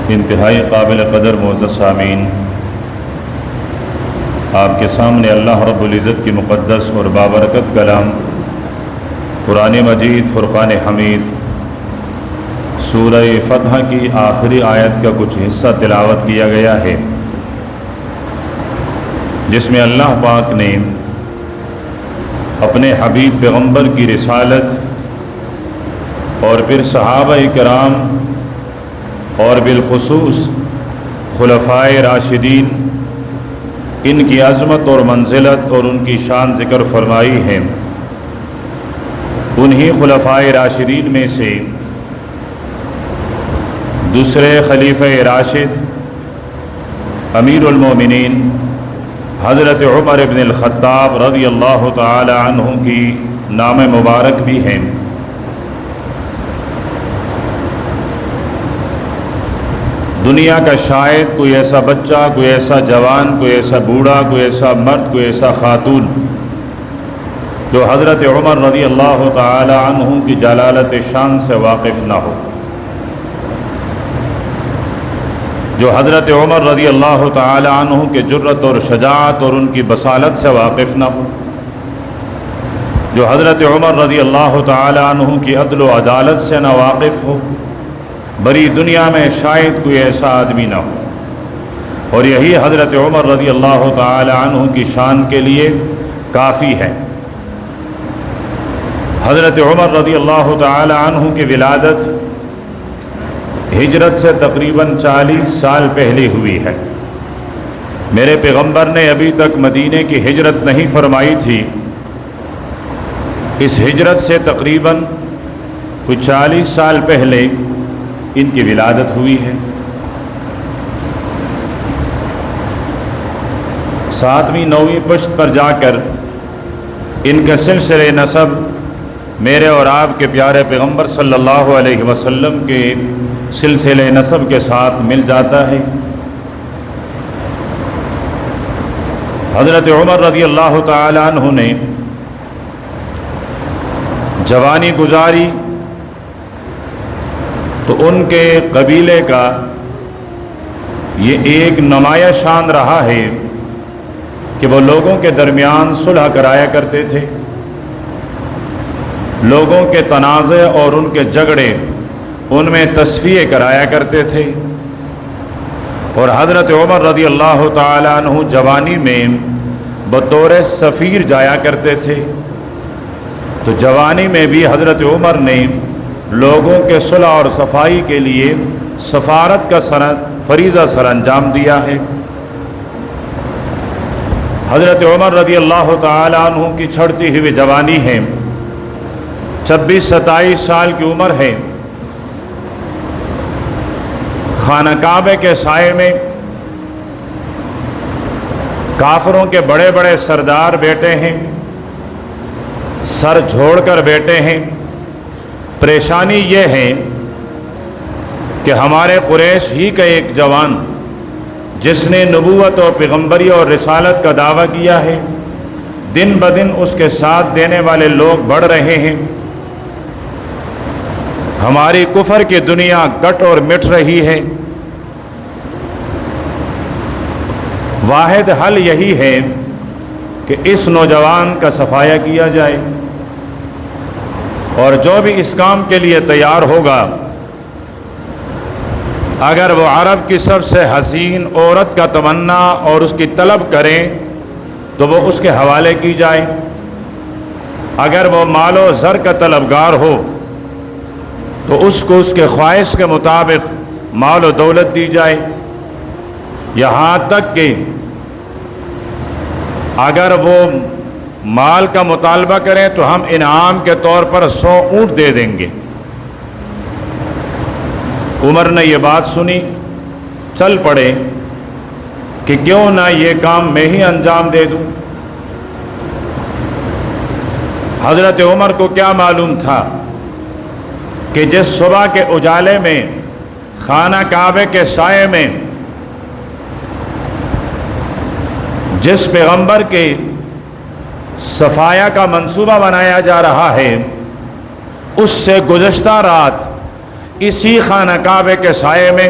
انتہائی قابل قدر معزز سامعین، آپ کے سامنے اللہ رب العزت کی مقدس اور بابرکت کلام قرآن مجید فرقان حمید سورہ فتح کی آخری آیت کا کچھ حصہ تلاوت کیا گیا ہے، جس میں اللہ پاک نے اپنے حبیب پیغمبر کی رسالت اور پھر صحابہ کرام اور بالخصوص خلفائے راشدین، ان کی عظمت اور منزلت اور ان کی شان ذکر فرمائی ہے۔ انہی خلفائے راشدین میں سے دوسرے خلیفہ راشد امیر المومنین حضرت عمر بن الخطاب رضی اللہ تعالی عنہ کی نام مبارک بھی ہیں۔ دنیا کا شاید کوئی ایسا بچہ، کوئی ایسا جوان، کوئی ایسا بوڑھا، کوئی ایسا مرد، کوئی ایسا خاتون جو حضرت عمر رضی اللہ تعالی عنہ کی جلالت شان سے واقف نہ ہو، جو حضرت عمر رضی اللہ تعالی عنہ کے جرأت اور شجاعت اور ان کی بصالت سے واقف نہ ہو، جو حضرت عمر رضی اللہ تعالی عنہ کی عدل و عدالت سے نہ واقف ہو، بڑی دنیا میں شاید کوئی ایسا آدمی نہ ہو۔ اور یہی حضرت عمر رضی اللہ تعالی عنہ کی شان کے لیے کافی ہے۔ حضرت عمر رضی اللہ تعالی عنہ کی ولادت ہجرت سے تقریباً 40 سال پہلے ہوئی ہے۔ میرے پیغمبر نے ابھی تک مدینے کی ہجرت نہیں فرمائی تھی۔ اس ہجرت سے تقریباً کوئی 40 سال پہلے ان کی ولادت ہوئی ہے۔ 7ویں 9ویں پشت پر جا کر ان کا سلسلہ نسب میرے اور آپ کے پیارے پیغمبر صلی اللہ علیہ وسلم کے سلسلہ نسب کے ساتھ مل جاتا ہے۔ حضرت عمر رضی اللہ تعالی عنہ نے جوانی گزاری تو ان کے قبیلے کا یہ ایک نمایاں شان رہا ہے کہ وہ لوگوں کے درمیان صلح کرایا کرتے تھے، لوگوں کے تنازع اور ان کے جھگڑے ان میں تصفیہ کرایا کرتے تھے۔ اور حضرت عمر رضی اللہ تعالی عنہ جوانی میں بطور سفیر جایا کرتے تھے، تو جوانی میں بھی حضرت عمر نے لوگوں کے صلح اور صفائی کے لیے سفارت کا فریضہ سر انجام دیا ہے۔ حضرت عمر رضی اللہ تعالی عنہ کی چھڑتی ہوئی جوانی ہے، 26-27 سال کی عمر ہے۔ خانہ کعبہ کے سائے میں کافروں کے بڑے بڑے سردار بیٹھے ہیں، سر جھوڑ کر بیٹھے ہیں۔ پریشانی یہ ہے کہ ہمارے قریش ہی کا ایک جوان جس نے نبوت اور پیغمبری اور رسالت کا دعویٰ کیا ہے، دن بدن اس کے ساتھ دینے والے لوگ بڑھ رہے ہیں، ہماری کفر کی دنیا گٹ اور مٹ رہی ہے۔ واحد حل یہی ہے کہ اس نوجوان کا صفایا کیا جائے، اور جو بھی اس کام کے لیے تیار ہوگا، اگر وہ عرب کی سب سے حسین عورت کا تمنا اور اس کی طلب کریں تو وہ اس کے حوالے کی جائے، اگر وہ مال و زر کا طلبگار ہو تو اس کو اس کے خواہش کے مطابق مال و دولت دی جائے، یہاں تک کہ اگر وہ مال کا مطالبہ کریں تو ہم انعام کے طور پر 100 اونٹ دے دیں گے۔ عمر نے یہ بات سنی، چل پڑے کہ کیوں نہ یہ کام میں ہی انجام دے دوں۔ حضرت عمر کو کیا معلوم تھا کہ جس صبح کے اجالے میں خانہ کعبہ کے سائے میں جس پیغمبر کے صفایا کا منصوبہ بنایا جا رہا ہے، اس سے گزشتہ رات اسی خانہ کعبہ کے سائے میں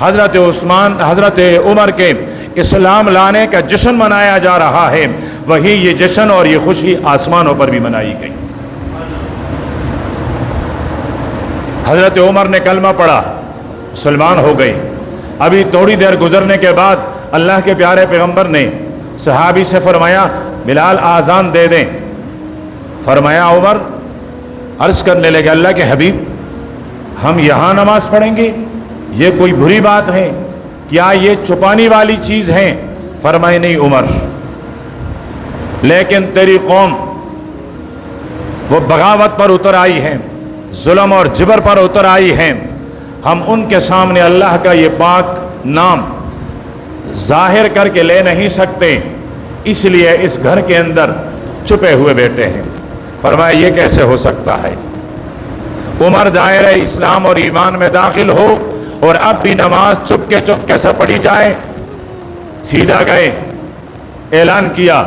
حضرت عمر کے اسلام لانے کا جشن منایا جا رہا ہے، وہی یہ جشن اور یہ خوشی آسمانوں پر بھی منائی گئی۔ حضرت عمر نے کلمہ پڑھا، مسلمان ہو گئے۔ ابھی تھوڑی دیر گزرنے کے بعد اللہ کے پیارے پیغمبر نے صحابی سے فرمایا بلال آذان دے دیں۔ فرمایا عمر، عرض کرنے لگے اللہ کے حبیب ہم یہاں نماز پڑھیں گے، یہ کوئی بری بات ہے؟ کیا یہ چھپانے والی چیز ہے؟ فرمائے نہیں عمر، لیکن تیری قوم وہ بغاوت پر اتر آئی ہے، ظلم اور جبر پر اتر آئی ہے، ہم ان کے سامنے اللہ کا یہ پاک نام ظاہر کر کے لے نہیں سکتے، اس لیے اس گھر کے اندر چھپے ہوئے بیٹھے ہیں۔ فرمایا یہ کیسے ہو سکتا ہے؟ عمر دائرہ اسلام اور ایمان میں داخل ہو اور اب بھی نماز چپ کے سے پڑھی جائے؟ سیدھا گئے، اعلان کیا،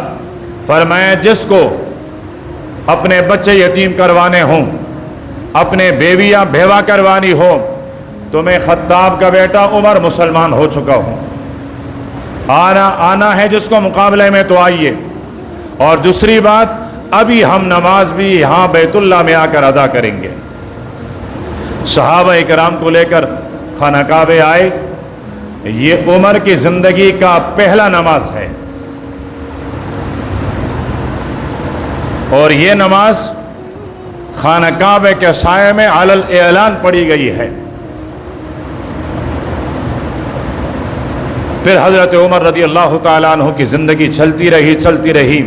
فرمایا جس کو اپنے بچے یتیم کروانے ہوں، اپنے بیویاں بیوہ کروانی ہو، تو میں خطاب کا بیٹا عمر مسلمان ہو چکا ہوں، آنا ہے جس کو مقابلے میں تو آئیے۔ اور دوسری بات، ابھی ہم نماز بھی یہاں بیت اللہ میں آ کر ادا کریں گے۔ صحابہ اکرام کو لے کر خانہ کعبہ آئے۔ یہ عمر کی زندگی کا پہلا نماز ہے، اور یہ نماز خانہ کعبہ کے سائے میں علی الاعلان پڑھی گئی ہے۔ پھر حضرت عمر رضی اللہ تعالیٰ عنہ کی زندگی چلتی رہی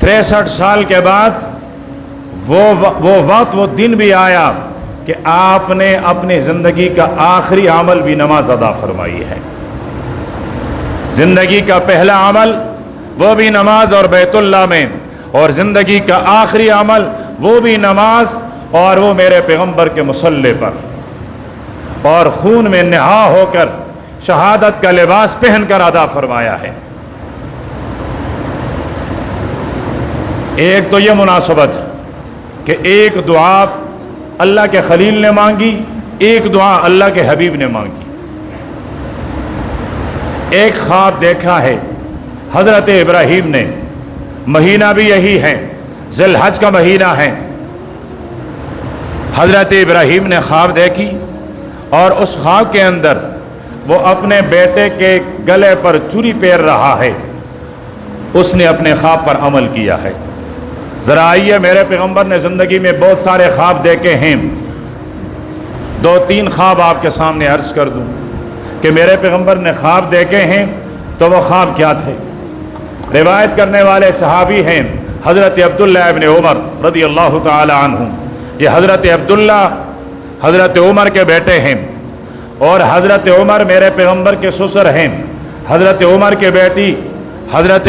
63 سال کے بعد وہ دن بھی آیا کہ آپ نے اپنی زندگی کا آخری عمل بھی نماز ادا فرمائی ہے۔ زندگی کا پہلا عمل وہ بھی نماز اور بیت اللہ میں، اور زندگی کا آخری عمل وہ بھی نماز اور وہ میرے پیغمبر کے مصلی پر، اور خون میں نہا ہو کر شہادت کا لباس پہن کر ادا فرمایا ہے۔ ایک تو یہ مناسبت کہ ایک دعا اللہ کے خلیل نے مانگی، ایک دعا اللہ کے حبیب نے مانگی۔ ایک خواب دیکھا ہے حضرت ابراہیم نے، مہینہ بھی یہی ہے، ذی الحج کا مہینہ ہے۔ حضرت ابراہیم نے خواب دیکھی، اور اس خواب کے اندر وہ اپنے بیٹے کے گلے پر چوری پہن رہا ہے۔ اس نے اپنے خواب پر عمل کیا ہے۔ ذرا آئیے، میرے پیغمبر نے زندگی میں بہت سارے خواب دیکھے ہیں، 2-3 خواب آپ کے سامنے عرض کر دوں کہ میرے پیغمبر نے خواب دیکھے ہیں تو وہ خواب کیا تھے۔ روایت کرنے والے صحابی ہیں حضرت عبداللہ ابن عمر رضی اللہ تعالی عنہ۔ یہ حضرت عبداللہ حضرت عمر کے بیٹے ہیں، اور حضرت عمر میرے پیغمبر کے سسر ہیں۔ حضرت عمر کے بیٹی حضرت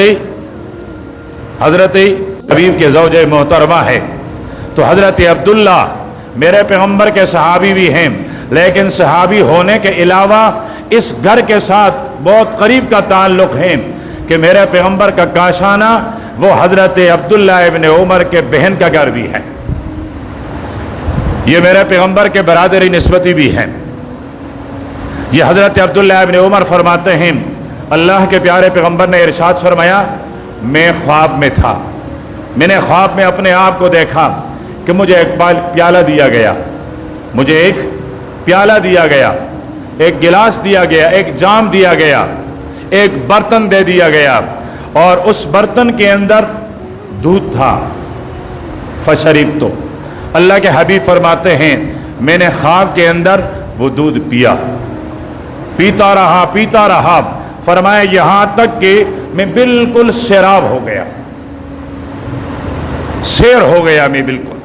حبیب کے زوجہ محترمہ ہے۔ تو حضرت عبداللہ میرے پیغمبر کے صحابی بھی ہیں، لیکن صحابی ہونے کے علاوہ اس گھر کے ساتھ بہت قریب کا تعلق ہے کہ میرے پیغمبر کا کاشانہ وہ حضرت عبداللہ ابن عمر کے بہن کا گھر بھی ہے۔ یہ میرے پیغمبر کے برادری نسبتی بھی ہیں۔ یہ حضرت عبداللہ ابن عمر فرماتے ہیں اللہ کے پیارے پیغمبر نے ارشاد فرمایا، میں خواب میں تھا، میں نے خواب میں اپنے آپ کو دیکھا کہ مجھے ایک پیالہ دیا گیا، مجھے ایک پیالہ دیا گیا، ایک گلاس دیا گیا، ایک جام دیا گیا، ایک برتن دے دیا گیا، اور اس برتن کے اندر دودھ تھا۔ فشربت، تو اللہ کے حبیب فرماتے ہیں میں نے خواب کے اندر وہ دودھ پیتا رہا، فرمایا یہاں تک کہ میں بالکل سیراب ہو گیا، سیر ہو گیا میں بالکل۔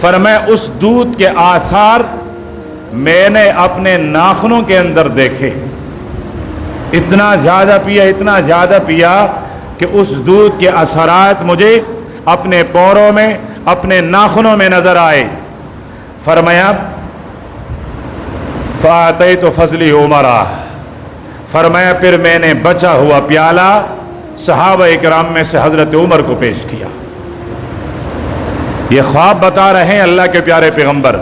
فرمایا اس دودھ کے آثار میں نے اپنے ناخنوں کے اندر دیکھے، اتنا زیادہ پیا کہ اس دودھ کے اثرات مجھے اپنے پوروں میں، اپنے ناخنوں میں نظر آئے۔ فرمایا فَأَتَيْتُ فَضْلِ عُمَرَ، فرمایا پھر میں نے بچا ہوا پیالہ صحابہ اکرام میں سے حضرت عمر کو پیش کیا۔ یہ خواب بتا رہے ہیں اللہ کے پیارے پیغمبر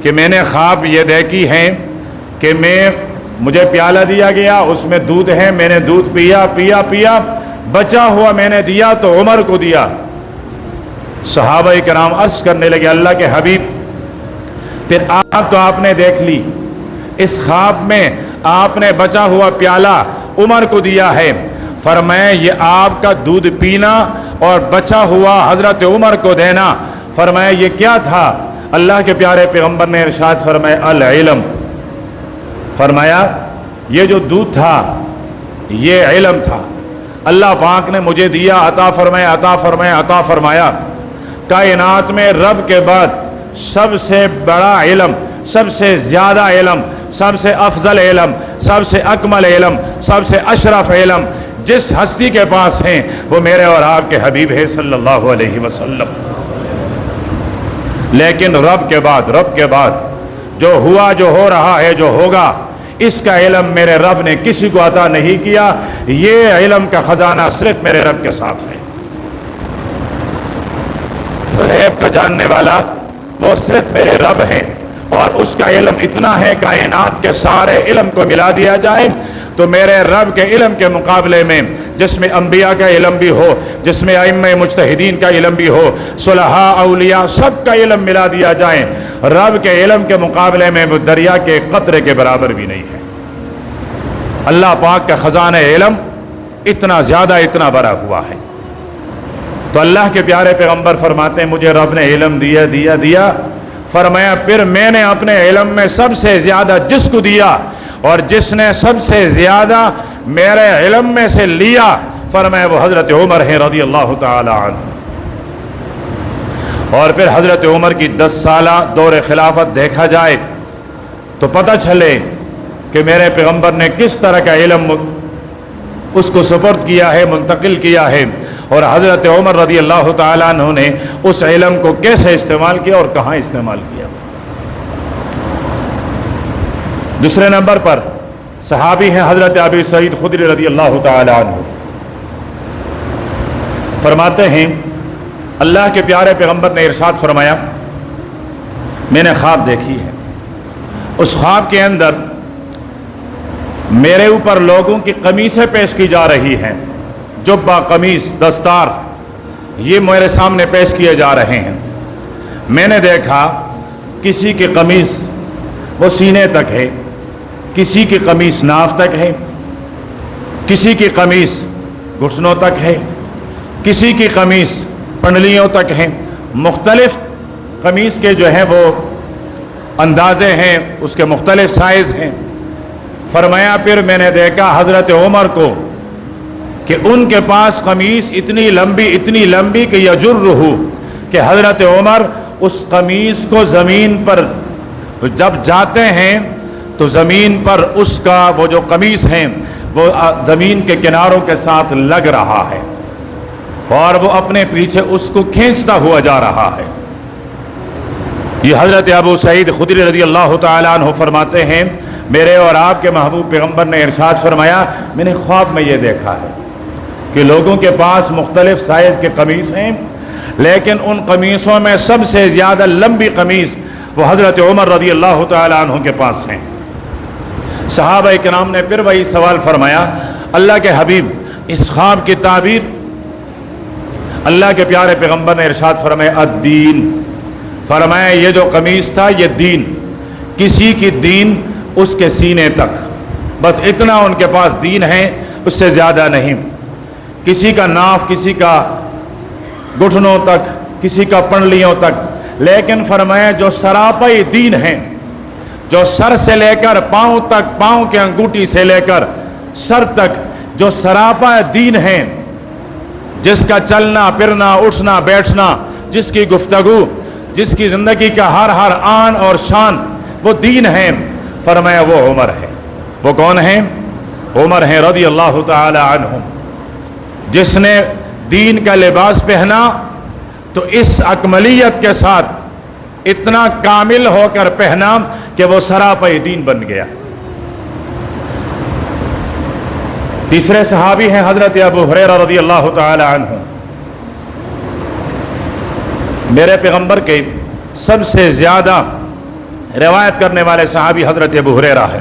کہ میں نے خواب یہ دیکھی ہیں کہ میں مجھے پیالہ دیا گیا، اس میں دودھ ہے، میں نے دودھ پیا پیا پیا، بچا ہوا میں نے دیا تو عمر کو دیا۔ صحابہ کرام عرض کرنے لگے اللہ کے حبیب، پھر آپ نے دیکھ لی، اس خواب میں آپ نے بچا ہوا پیالہ عمر کو دیا ہے، فرمایا یہ آپ کا دودھ پینا اور بچا ہوا حضرت عمر کو دینا، فرمایا یہ کیا تھا؟ اللہ کے پیارے پیغمبر نے ارشاد فرمایا العلم، فرمایا یہ جو دودھ تھا یہ علم تھا، اللہ پاک نے مجھے دیا، عطا فرمایا عطا فرمایا عطا فرمایا۔ کائنات میں رب کے بعد سب سے بڑا علم، سب سے زیادہ علم، سب سے افضل علم، سب سے اکمل علم، سب سے اشرف علم جس ہستی کے پاس ہیں وہ میرے اور آپ کے حبیب ہے صلی اللہ علیہ وسلم۔ لیکن رب کے بعد جو ہوا، جو ہو رہا ہے، جو ہوگا، اس کا علم میرے رب نے کسی کو عطا نہیں کیا، یہ علم کا خزانہ صرف میرے رب کے ساتھ ہے۔ غیب کا جاننے والا وہ صرف میرے رب ہے، اور اس کا علم اتنا ہے کائنات کے سارے علم کو ملا دیا جائے تو میرے رب کے علم کے مقابلے میں جس میں انبیاء کا علم بھی ہو، جس میں ائمہ مجتہدین کا علم بھی ہو، صلحاء اولیاء سب کا علم ملا دیا جائے، رب کے علم کے مقابلے میں وہ دریا کے قطرے کے برابر بھی نہیں ہے۔ اللہ پاک کا خزانہ علم اتنا زیادہ، اتنا بڑا ہوا ہے۔ تو اللہ کے پیارے پیغمبر فرماتے ہیں مجھے رب نے علم دیا دیا دیا، فرمایا پھر میں نے اپنے علم میں سب سے زیادہ جس کو دیا اور جس نے سب سے زیادہ میرے علم میں سے لیا، فرمایا وہ حضرت عمر ہیں رضی اللہ تعالی عنہ۔ اور پھر حضرت عمر کی 10 سالہ دور خلافت دیکھا جائے تو پتہ چلے کہ میرے پیغمبر نے کس طرح کا علم اس کو سپرد کیا ہے، منتقل کیا ہے، اور حضرت عمر رضی اللہ تعالیٰ عنہ نے اس علم کو کیسے استعمال کیا اور کہاں استعمال کیا۔ دوسرے نمبر پر صحابی ہیں حضرت ابی سعید خدری رضی اللہ تعالیٰ عنہ، فرماتے ہیں اللہ کے پیارے پیغمبر نے ارشاد فرمایا میں نے خواب دیکھی ہے، اس خواب کے اندر میرے اوپر لوگوں کی قمیصیں پیش کی جا رہی ہیں، جبہ، قمیص، دستار، یہ میرے سامنے پیش کیے جا رہے ہیں۔ میں نے دیکھا کسی کی قمیص وہ سینے تک ہے، کسی کی قمیص ناف تک ہے، کسی کی قمیص گھٹنوں تک ہے، کسی کی قمیص پنڈلیوں تک ہے، مختلف قمیص کے جو ہیں وہ اندازے ہیں، اس کے مختلف سائز ہیں۔ فرمایا پھر میں نے دیکھا حضرت عمر کو کہ ان کے پاس قمیص اتنی لمبی کہ یجرہ، کہ حضرت عمر اس قمیص کو زمین پر جب جاتے ہیں تو زمین پر اس کا وہ جو قمیص ہیں وہ زمین کے کناروں کے ساتھ لگ رہا ہے اور وہ اپنے پیچھے اس کو کھینچتا ہوا جا رہا ہے۔ یہ حضرت ابو سعید خدری رضی اللہ تعالیٰ عنہ فرماتے ہیں میرے اور آپ کے محبوب پیغمبر نے ارشاد فرمایا میں نے خواب میں یہ دیکھا ہے کہ لوگوں کے پاس مختلف سائز کے قمیص ہیں، لیکن ان قمیصوں میں سب سے زیادہ لمبی قمیص وہ حضرت عمر رضی اللہ تعالیٰ عنہ کے پاس ہیں۔ صحابہ کرام نے پھر وہی سوال فرمایا اللہ کے حبیب اس خواب کی تعبیر؟ اللہ کے پیارے پیغمبر نے ارشاد فرمایا الدین، فرمایا یہ جو قمیص تھا یہ دین، کسی کی دین اس کے سینے تک، بس اتنا ان کے پاس دین ہے، اس سے زیادہ نہیں، کسی کا ناف، کسی کا گھٹنوں تک، کسی کا پنڈلیوں تک، لیکن فرمایا جو سراپائی دین ہیں، جو سر سے لے کر پاؤں تک، پاؤں کے انگوٹھی سے لے کر سر تک جو سراپا دین ہیں، جس کا چلنا پھرنا اٹھنا بیٹھنا، جس کی گفتگو، جس کی زندگی کا ہر آن اور شان وہ دین ہے، فرمایا وہ عمر ہے۔ وہ کون ہیں؟ عمر ہیں رضی اللہ تعالی عنہ، جس نے دین کا لباس پہنا تو اس اکملیت کے ساتھ اتنا کامل ہو کر پہنا کہ وہ سراپائی دین بن گیا۔ تیسرے صحابی ہیں حضرت ابو ہریرہ رضی اللہ تعالی عنہ، میرے پیغمبر کے سب سے زیادہ روایت کرنے والے صحابی حضرت ابو ہریرہ ہے۔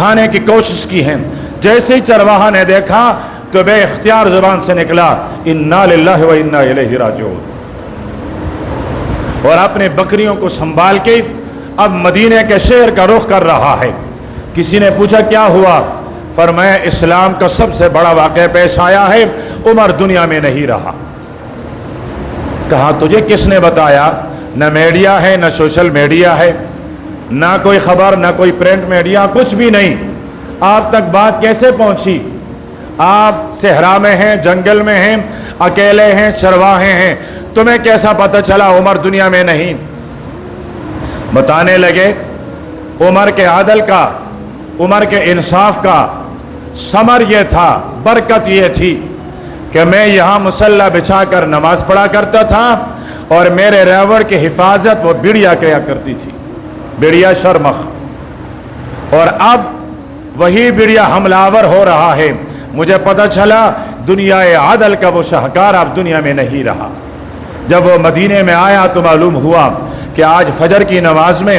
کھانے کی کوشش کی ہے. جیسے ہی چرواہا نے دیکھا تو بے اختیار زبان سے نکلا انا للہ و انا الیہ راجعون، اور اپنے بکریوں کو سنبھال کے اب مدینے کے شہر کا رخ کر رہا ہے. کسی نے پوچھا کیا ہوا؟ فرمایا اسلام کا سب سے بڑا واقعہ پیش آیا ہے، عمر دنیا میں نہیں رہا. کہا تجھے کس نے بتایا؟ نہ میڈیا ہے، نہ سوشل میڈیا ہے، نہ کوئی خبر، نہ کوئی پرنٹ میڈیا، کچھ بھی نہیں. آپ تک بات کیسے پہنچی؟ آپ صحرا میں ہیں، جنگل میں ہیں، اکیلے ہیں، چرواہے ہیں، تمہیں کیسا پتہ چلا عمر دنیا میں نہیں؟ بتانے لگے عمر کے عدل کا، عمر کے انصاف کا ثمر یہ تھا، برکت یہ تھی کہ میں یہاں مصلی بچھا کر نماز پڑھا کرتا تھا اور میرے ریوڑ کی حفاظت وہ بڑیا کیا کرتی تھی، بڑیا شرمخ، اور اب وہی بڑیا حملہ آور ہو رہا ہے. مجھے پتہ چلا دنیا عدل کا وہ شاہکار اب دنیا میں نہیں رہا. جب وہ مدینے میں آیا تو معلوم ہوا کہ آج فجر کی نماز میں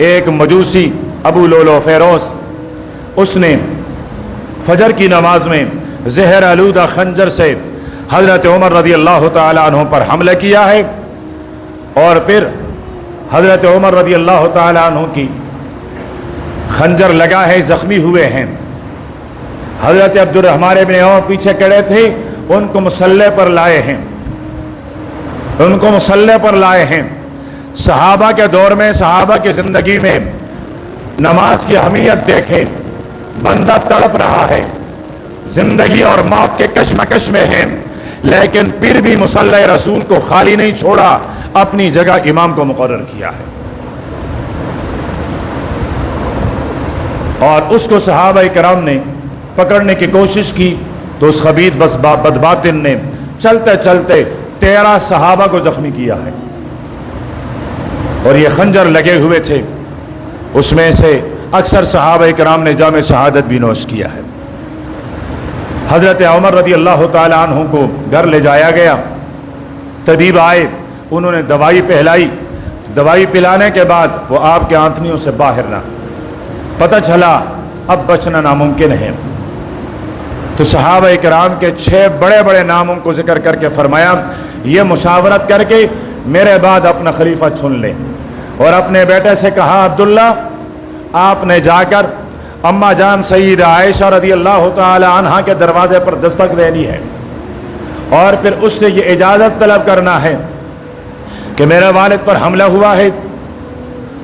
ایک مجوسی ابو لولو فیروز، اس نے فجر کی نماز میں زہر آلودہ خنجر سے حضرت عمر رضی اللہ تعالیٰ عنہ پر حملہ کیا ہے، اور پھر حضرت عمر رضی اللہ تعالیٰ عنہ کی خنجر لگا ہے، زخمی ہوئے ہیں. حضرت عبد الرحمن ابن عوف پیچھے کھڑے تھے، ان کو مصلی پر لائے ہیں، ان کو مصلی پر لائے ہیں. صحابہ کے دور میں، صحابہ کی زندگی میں نماز کی اہمیت دیکھیں. بندہ تڑپ رہا ہے، زندگی اور موت کے کشمکش میں ہے، لیکن پھر بھی مصلی رسول کو خالی نہیں چھوڑا، اپنی جگہ امام کو مقرر کیا ہے. اور اس کو صحابہ کرام نے پکڑنے کی کوشش کی تو اس خبیث بدباطن نے چلتے چلتے 13 صحابہ کو زخمی کیا ہے، اور یہ خنجر لگے ہوئے تھے. اس میں سے اکثر صحابہ کرام نے جام شہادت بھی نوش کیا ہے. حضرت عمر رضی اللہ تعالیٰ عنہ کو گھر لے جایا گیا. طبیب آئے، انہوں نے دوائی پہلائی. دوائی پلانے کے بعد وہ آپ کے آنتھنیوں سے باہر نہ، پتہ چلا اب بچنا ناممکن ہے. تو صحابہ کرام کے 6 بڑے بڑے ناموں کو ذکر کر کے فرمایا یہ مشاورت کر کے میرے بعد اپنا خلیفہ چن لیں. اور اپنے بیٹے سے کہا عبداللہ آپ نے جا کر اماں جان سیدہ عائشہ رضی اللہ تعالی عنہا کے دروازے پر دستک دینی ہے، اور پھر اس سے یہ اجازت طلب کرنا ہے کہ میرے والد پر حملہ ہوا ہے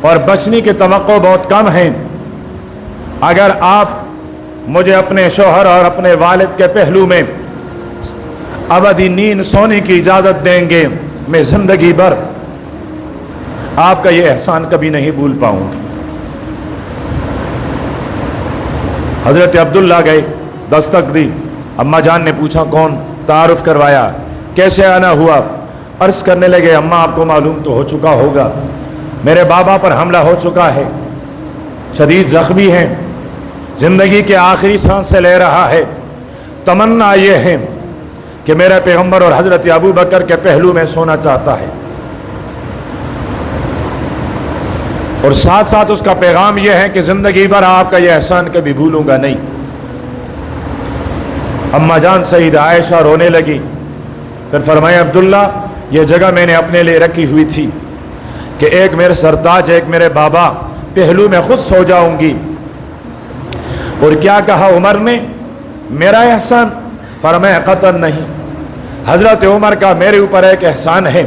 اور بچنے کی توقع بہت کم ہے. اگر آپ مجھے اپنے شوہر اور اپنے والد کے پہلو میں ابدی نیند سونے کی اجازت دیں گے، میں زندگی بھر آپ کا یہ احسان کبھی نہیں بھول پاؤں گی. حضرت عبداللہ گئے، دستک دی. اماں جان نے پوچھا کون؟ تعارف کروایا. کیسے آنا ہوا؟ عرض کرنے لگے اماں آپ کو معلوم تو ہو چکا ہوگا، میرے بابا پر حملہ ہو چکا ہے، شدید زخمی ہیں، زندگی کے آخری سانس سے لے رہا ہے. تمنا یہ ہے کہ میرے پیغمبر اور حضرت ابو بکر کے پہلو میں سونا چاہتا ہے، اور ساتھ ساتھ اس کا پیغام یہ ہے کہ زندگی بھر آپ کا یہ احسان کبھی بھولوں گا نہیں. اماں جان سیدہ عائشہ رونے لگی. پھر فرمایا عبداللہ یہ جگہ میں نے اپنے لیے رکھی ہوئی تھی کہ ایک میرے سرتاج، ایک میرے بابا، پہلو میں خود سو جاؤں گی. اور کیا کہا عمر نے؟ میرا احسان؟ فرمایا قطعاً نہیں. حضرت عمر کا میرے اوپر ایک احسان ہے.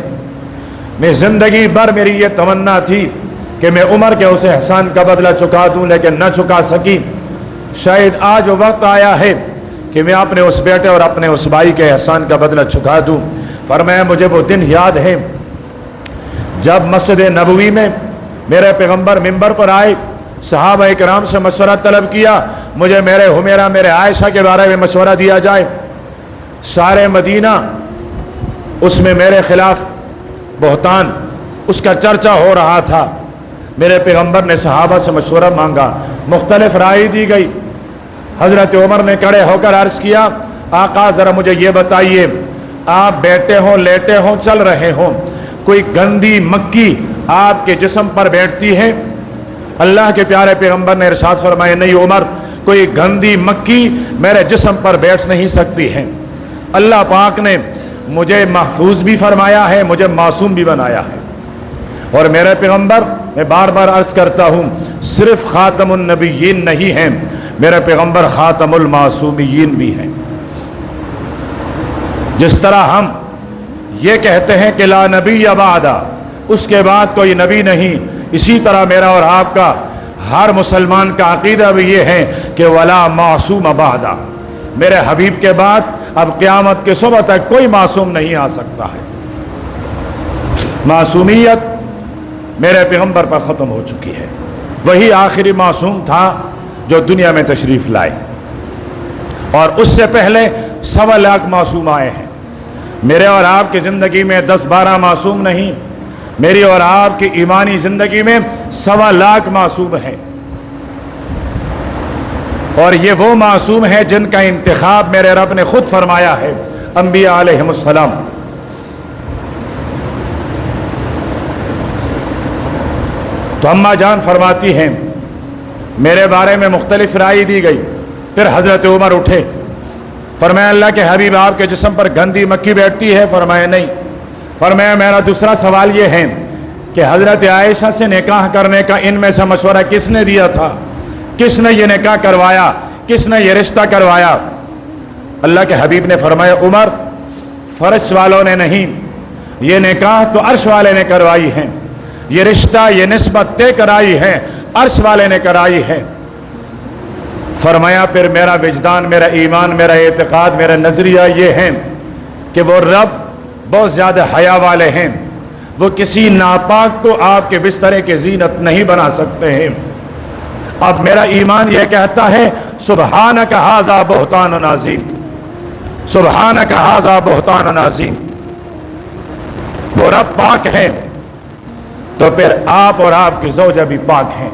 میں زندگی بھر میری یہ تمنا تھی کہ میں عمر کے اس احسان کا بدلہ چکا دوں، لیکن نہ چکا سکی. شاید آج وہ وقت آیا ہے کہ میں اپنے اس بیٹے اور اپنے اس بھائی کے احسان کا بدلہ چکا دوں. فرمایا مجھے وہ دن یاد ہے جب مسجد نبوی میں میرے پیغمبر منبر پر آئے، صحابہ کرام سے مشورہ طلب کیا مجھے میرے حمیرہ میرے عائشہ کے بارے میں مشورہ دیا جائے. سارے مدینہ اس میں میرے خلاف بہتان، اس کا چرچا ہو رہا تھا. میرے پیغمبر نے صحابہ سے مشورہ مانگا، مختلف رائے دی گئی. حضرت عمر نے کھڑے ہو کر عرض کیا آقا ذرا مجھے یہ بتائیے، آپ بیٹھے ہوں، لیٹے ہوں، چل رہے ہوں، کوئی گندی مکھی آپ کے جسم پر بیٹھتی ہے؟ اللہ کے پیارے پیغمبر نے ارشاد فرمایا نہیں عمر، کوئی گندی مکھی میرے جسم پر بیٹھ نہیں سکتی ہے۔ اللہ پاک نے مجھے محفوظ بھی فرمایا ہے، مجھے معصوم بھی بنایا ہے، اور میرے پیغمبر، میں بار بار عرض کرتا ہوں، صرف خاتم النبیین نہیں ہیں، میرے پیغمبر خاتم المعصومین بھی ہیں۔ جس طرح ہم یہ کہتے ہیں کہ لا نبی بعدہ، اس کے بعد کوئی نبی نہیں، اسی طرح میرا اور آپ کا ہر مسلمان کا عقیدہ بھی یہ ہے کہ ولا معصوم بعدہ، میرے حبیب کے بعد اب قیامت کے صبح تک کوئی معصوم نہیں آ سکتا ہے۔ معصومیت میرے پیغمبر پر ختم ہو چکی ہے، وہی آخری معصوم تھا جو دنیا میں تشریف لائے، اور اس سے پہلے 1.25 لاکھ معصوم آئے ہیں۔ میرے اور آپ کی زندگی میں 10-12 معصوم نہیں، میری اور آپ کی ایمانی زندگی میں 1.25 لاکھ معصوم ہیں، اور یہ وہ معصوم ہیں جن کا انتخاب میرے رب نے خود فرمایا ہے، انبیاء علیہم السلام۔ تو اماں جان فرماتی ہیں میرے بارے میں مختلف رائے دی گئی، پھر حضرت عمر اٹھے، فرمایا اللہ کے حبیب آپ کے جسم پر گندی مکھی بیٹھتی ہے؟ فرمایا نہیں۔ فرمایا میرا دوسرا سوال یہ ہے کہ حضرت عائشہ سے نکاح کرنے کا ان میں سے مشورہ کس نے دیا تھا؟ کس نے یہ نکاح کروایا؟ کس نے یہ رشتہ کروایا؟ اللہ کے حبیب نے فرمایا عمر، فرش والوں نے نہیں، یہ نکاح تو عرش والے نے کروائی ہے، یہ رشتہ، یہ نسبت طے کرائی ہے، عرش والے نے کرائی ہے۔ فرمایا پھر میرا وجدان، میرا ایمان، میرا اعتقاد، میرا نظریہ یہ ہے کہ وہ رب بہت زیادہ حیا والے ہیں، وہ کسی ناپاک کو آپ کے بسترے کی زینت نہیں بنا سکتے ہیں۔ اب میرا ایمان یہ کہتا ہے سبحانک ھذا بہتان عظیم، سبحانک ھذا بہتان عظیم، وہ رب پاک ہے، تو پھر آپ اور آپ کی زوجہ بھی پاک ہیں۔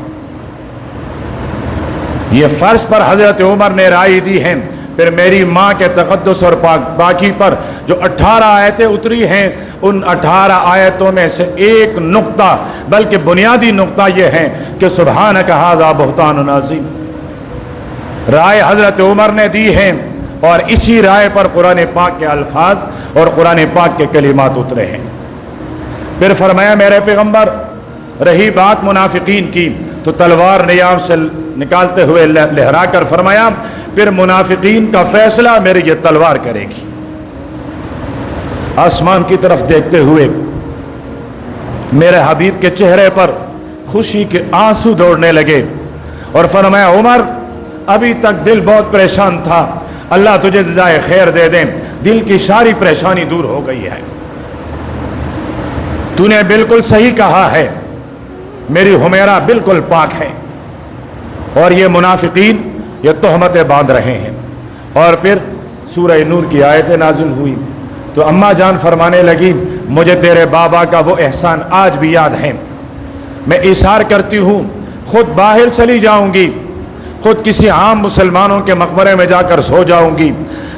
یہ فرض پر حضرت عمر نے رائے دی ہے۔ پھر میری ماں کے تقدس اور پاکی پر جو 18 آیتیں اتری ہیں، ان 18 آیتوں میں سے ایک نقطہ، بلکہ بنیادی نقطہ یہ ہے کہ سبحانک ھذا بہتان عظیم، رائے حضرت عمر نے دی ہے، اور اسی رائے پر قرآن پاک کے الفاظ اور قرآن پاک کے کلمات اترے ہیں۔ پھر فرمایا میرے پیغمبر، رہی بات منافقین کی تو تلوار نیام سے نکالتے ہوئے لہرا کر فرمایا پھر منافقین کا فیصلہ میری یہ تلوار کرے گی۔ آسمان کی طرف دیکھتے ہوئے میرے حبیب کے چہرے پر خوشی کے آنسو دوڑنے لگے، اور فرمایا عمر، ابھی تک دل بہت پریشان تھا، اللہ تجھے جزائے خیر دے دیں، دل کی ساری پریشانی دور ہو گئی ہے، تو نے بالکل صحیح کہا ہے، میری حمیرہ بالکل پاک ہے، اور یہ منافقین یہ تہمتیں باندھ رہے ہیں۔ اور پھر سورہ نور کی آیتیں نازل ہوئی تو اماں جان فرمانے لگی مجھے تیرے بابا کا وہ احسان آج بھی یاد ہے، میں اظہار کرتی ہوں خود باہر چلی جاؤں گی، خود کسی عام مسلمانوں کے مقبرے میں جا کر سو جاؤں گی،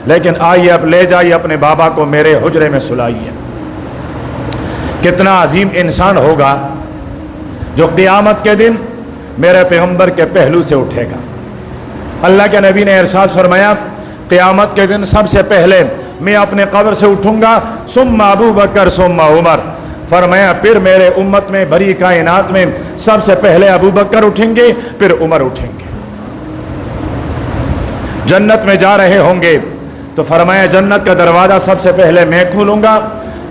لیکن آئیے اب لے جائیے اپنے بابا کو میرے حجرے میں سلائیے۔ کتنا عظیم انسان ہوگا جو قیامت کے دن میرے پیغمبر کے پہلو سے اٹھے گا۔ اللہ کے نبی نے ارشاد فرمایا قیامت کے دن سب سے پہلے میں اپنے قبر سے اٹھوں گا، ثم ابو بکر ثم عمر، فرمایا پھر میرے امت میں بری کائنات میں سب سے پہلے ابو بکر اٹھیں گے، پھر عمر اٹھیں گے۔ جنت میں جا رہے ہوں گے تو فرمایا جنت کا دروازہ سب سے پہلے میں کھولوں گا،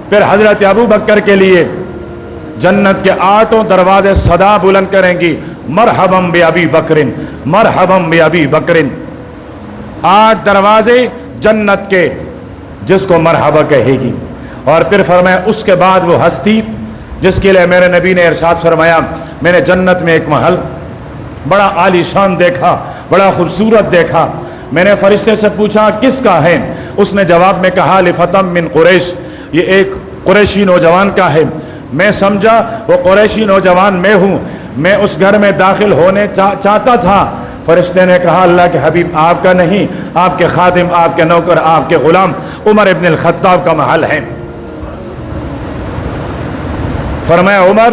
پھر حضرت ابو بکر کے لیے جنت کے 8 دروازے صدا بلند کریں گی، مرحبا بابی بکر، مرحبا بابی بکر۔ 8 دروازے جنت کے جس کو مرحبا کہے گی۔ اور پھر فرمایا اس کے بعد وہ ہستی جس کے لیے میرے نبی نے ارشاد فرمایا میں نے جنت میں ایک محل بڑا عالی شان دیکھا، بڑا خوبصورت دیکھا، میں نے فرشتے سے پوچھا کس کا ہے؟ اس نے جواب میں کہا لفتم من قریش، یہ ایک قریشی نوجوان کا ہے۔ میں سمجھا وہ قریشی نوجوان میں ہوں، میں اس گھر میں داخل ہونے چاہتا تھا۔ فرشتے نے کہا اللہ کے حبیب آپ کا نہیں، آپ کے خادم، آپ کے نوکر، آپ کے غلام عمر ابن الخطاب کا محل ہے۔ فرمایا عمر